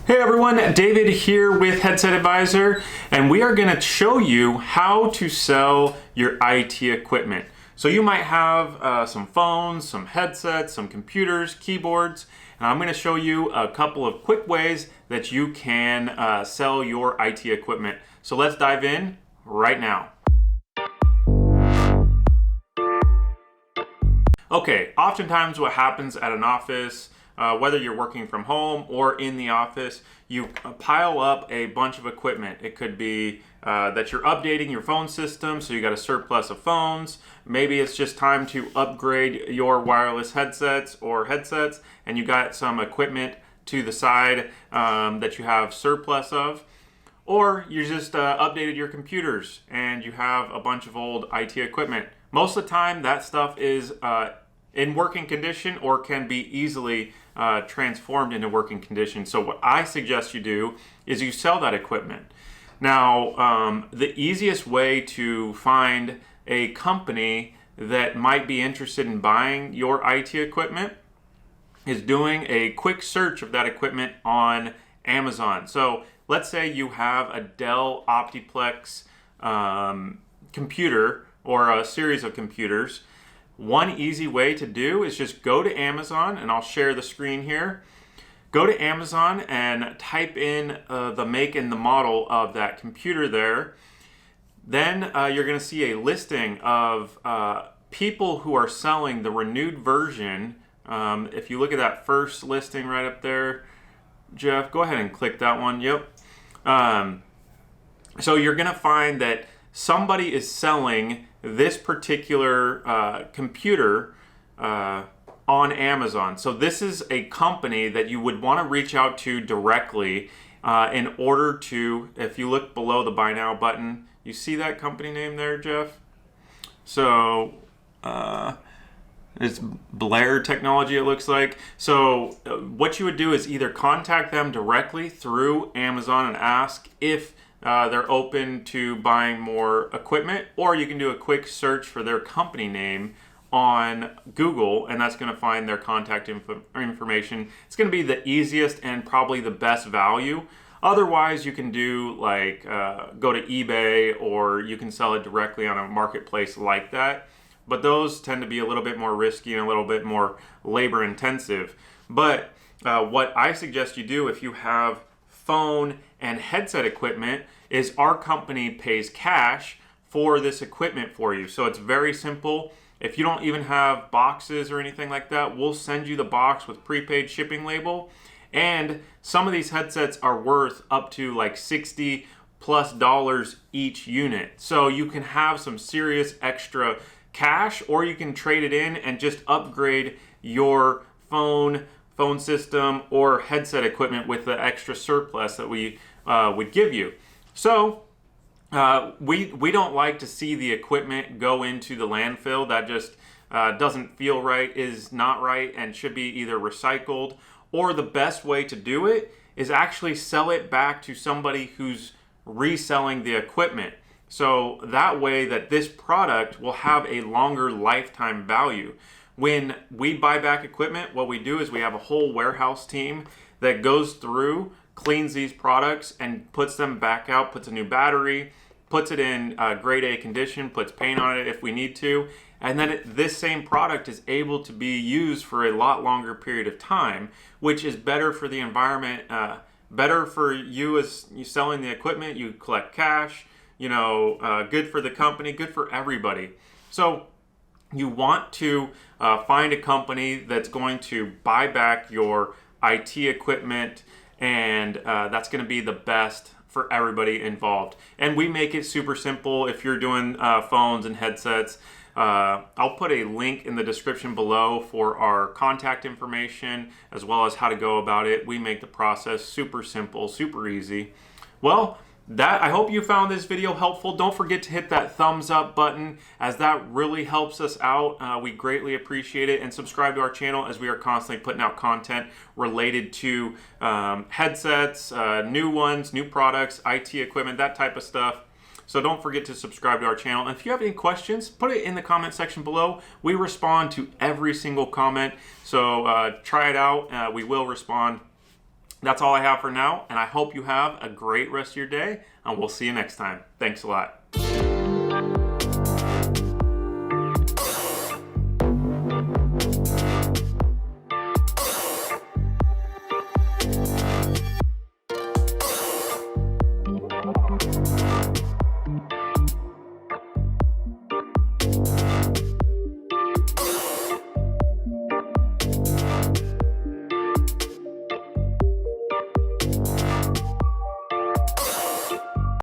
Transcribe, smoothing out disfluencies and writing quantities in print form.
Hey everyone, David here with Headset Advisor, and we are going to show you how to sell your IT equipment. So you might have some phones, some headsets, some computers, keyboards, and I'm going to show you a couple of quick ways that you can sell your IT equipment. So let's dive in right now. Okay, oftentimes what happens at an office, whether you're working from home or in the office, you pile up a bunch of equipment. It could be that you're updating your phone system, so you got a surplus of phones. Maybe it's just time to upgrade your wireless headsets, and you got some equipment to the side that you have surplus of. Or you just updated your computers and you have a bunch of old IT equipment. Most of the time that stuff is in working condition or can be easily transformed into working condition. So what I suggest you do is you sell that equipment. Now, the easiest way to find a company that might be interested in buying your IT equipment is doing a quick search of that equipment on Amazon. So let's say you have a Dell Optiplex computer or a series of computers. One easy way to do is just go to Amazon, and I'll share the screen here. Go to Amazon and type in the make and the model of that computer there. Then you're going to see a listing of people who are selling the renewed version. If you look at that first listing right up there, Jeff, go ahead and click that one. Yep. So you're going to find that somebody is selling this particular computer on Amazon. So this is a company that you would want to reach out to directly in order to, if you look below the Buy Now button, you see that company name there, Jeff? So it's Blair Technology, it looks like. So what you would do is either contact them directly through Amazon and ask if they're open to buying more equipment, or you can do a quick search for their company name on Google, and that's going to find their contact information. It's going to be the easiest and probably the best value. Otherwise, you can do like go to eBay, or you can sell it directly on a marketplace like that. But those tend to be a little bit more risky and a little bit more labor intensive. But what I suggest you do if you have phone and headset equipment is our company pays cash for this equipment for you. So it's very simple. If you don't even have boxes or anything like that, we'll send you the box with prepaid shipping label. And some of these headsets are worth up to like $60+ each unit. So you can have some serious extra cash, or you can trade it in and just upgrade your phone system or headset equipment with the extra surplus that we would give you. So we don't like to see the equipment go into the landfill. That just doesn't feel right, is not right, and should be either recycled, or the best way to do it is actually sell it back to somebody who's reselling the equipment. So that way that this product will have a longer lifetime value. When we buy back equipment, what we do is we have a whole warehouse team that goes through, cleans these products, and puts them back out, puts a new battery, puts it in grade A condition, puts paint on it if we need to, and then this same product is able to be used for a lot longer period of time, which is better for the environment, better for you as you selling the equipment, you collect cash, good for the company, good for everybody. So you want to find a company that's going to buy back your IT equipment, and that's going to be the best for everybody involved. And we make it super simple. If you're doing phones and headsets, I'll put a link in the description below for our contact information, as well as how to go about it. We make the process super simple, super easy. Well, I hope you found this video helpful. Don't forget to hit that thumbs up button, as that really helps us out. We greatly appreciate it. And subscribe to our channel, as we are constantly putting out content related to headsets, new ones, new products, IT equipment, that type of stuff. So don't forget to subscribe to our channel. And if you have any questions, put it in the comment section below. We respond to every single comment. So try it out. We will respond. That's all I have for now, and I hope you have a great rest of your day, and we'll see you next time. Thanks a lot.